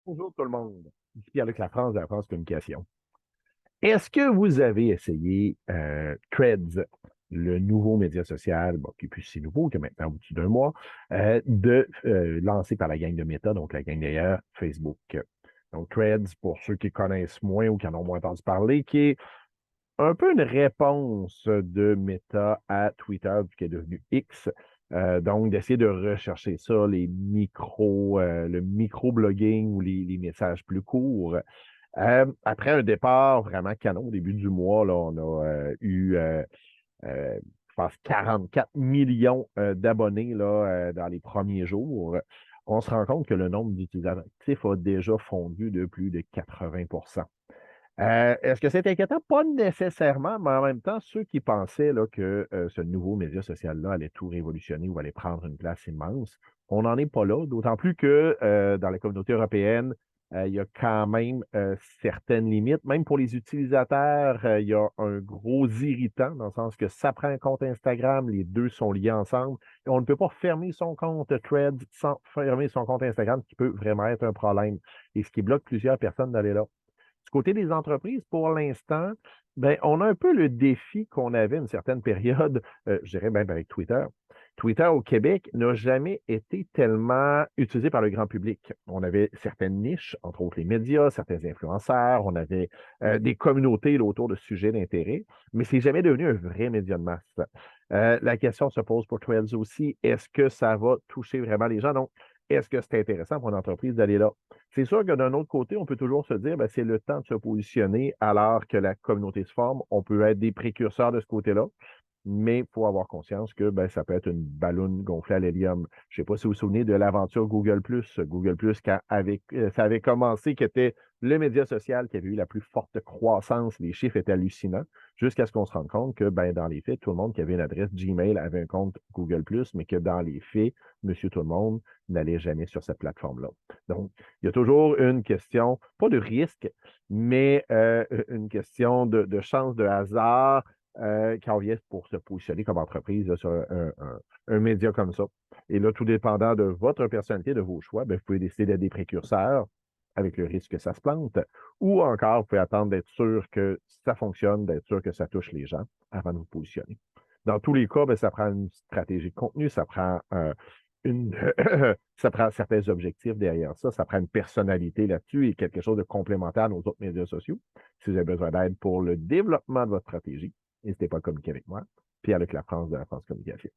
Bonjour tout le monde. Ici Pierre-Luc Lafrance de la France Communication. Est-ce que vous avez essayé Threads, le nouveau média social, bon, qui est plus si nouveau, que maintenant au-dessus d'un mois, lancé par la gang de Meta, donc la gang derrière Facebook. Donc Threads, pour ceux qui connaissent moins ou qui en ont moins entendu parler, qui est un peu une réponse de Meta à Twitter, qui est devenu X. Donc, d'essayer de rechercher ça, le micro-blogging ou les messages plus courts. Après un départ vraiment canon au début du mois, là, on a je pense, 44 millions d'abonnés là, dans les premiers jours. On se rend compte que le nombre d'utilisateurs actifs a déjà fondu de plus de 80%. Est-ce que c'est inquiétant? Pas nécessairement, mais en même temps, ceux qui pensaient là, que ce nouveau média social-là allait tout révolutionner ou allait prendre une place immense, on n'en est pas là, d'autant plus que dans la communauté européenne, il y a quand même certaines limites. Même pour les utilisateurs, il y a un gros irritant, dans le sens que ça prend un compte Instagram, les deux sont liés ensemble, et on ne peut pas fermer son compte Threads sans fermer son compte Instagram, ce qui peut vraiment être un problème, et ce qui bloque plusieurs personnes d'aller là. Du côté des entreprises, pour l'instant, ben, on a un peu le défi qu'on avait une certaine période, je dirais même avec Twitter. Twitter au Québec n'a jamais été tellement utilisé par le grand public. On avait certaines niches, entre autres les médias, certains influenceurs, on avait des communautés là, autour de sujets d'intérêt, mais c'est jamais devenu un vrai média de masse. La question se pose pour Threads aussi, est-ce que ça va toucher vraiment les gens? Donc, est-ce que c'est intéressant pour une entreprise d'aller là? C'est sûr que d'un autre côté, on peut toujours se dire, ben, c'est le temps de se positionner alors que la communauté se forme. On peut être des précurseurs de ce côté-là, mais il faut avoir conscience que ben, ça peut être une balloune gonflée à l'hélium. Je ne sais pas si vous vous souvenez de l'aventure Google+. Google+, ça avait commencé, qui était le média social qui avait eu la plus forte croissance. Les chiffres étaient hallucinants, jusqu'à ce qu'on se rende compte que ben, dans les faits, tout le monde qui avait une adresse Gmail avait un compte Google+, mais que dans les faits, monsieur tout le monde n'allait jamais sur cette plateforme-là. Donc, il y a toujours une question, pas de risque, mais une question de chance, de hasard quand on vient pour se positionner comme entreprise là, sur un média comme ça. Et là, tout dépendant de votre personnalité, de vos choix, ben, vous pouvez décider d'être des précurseurs avec le risque que ça se plante, ou encore, vous pouvez attendre d'être sûr que ça fonctionne, d'être sûr que ça touche les gens avant de vous positionner. Dans tous les cas, ben, ça prend une stratégie de contenu, ça prend une, ça prend certains objectifs derrière ça, ça prend une personnalité là-dessus et quelque chose de complémentaire à nos autres médias sociaux. Si vous avez besoin d'aide pour le développement de votre stratégie, n'hésitez pas à communiquer avec moi. Pierre-Luc Lafrance de la France Communication.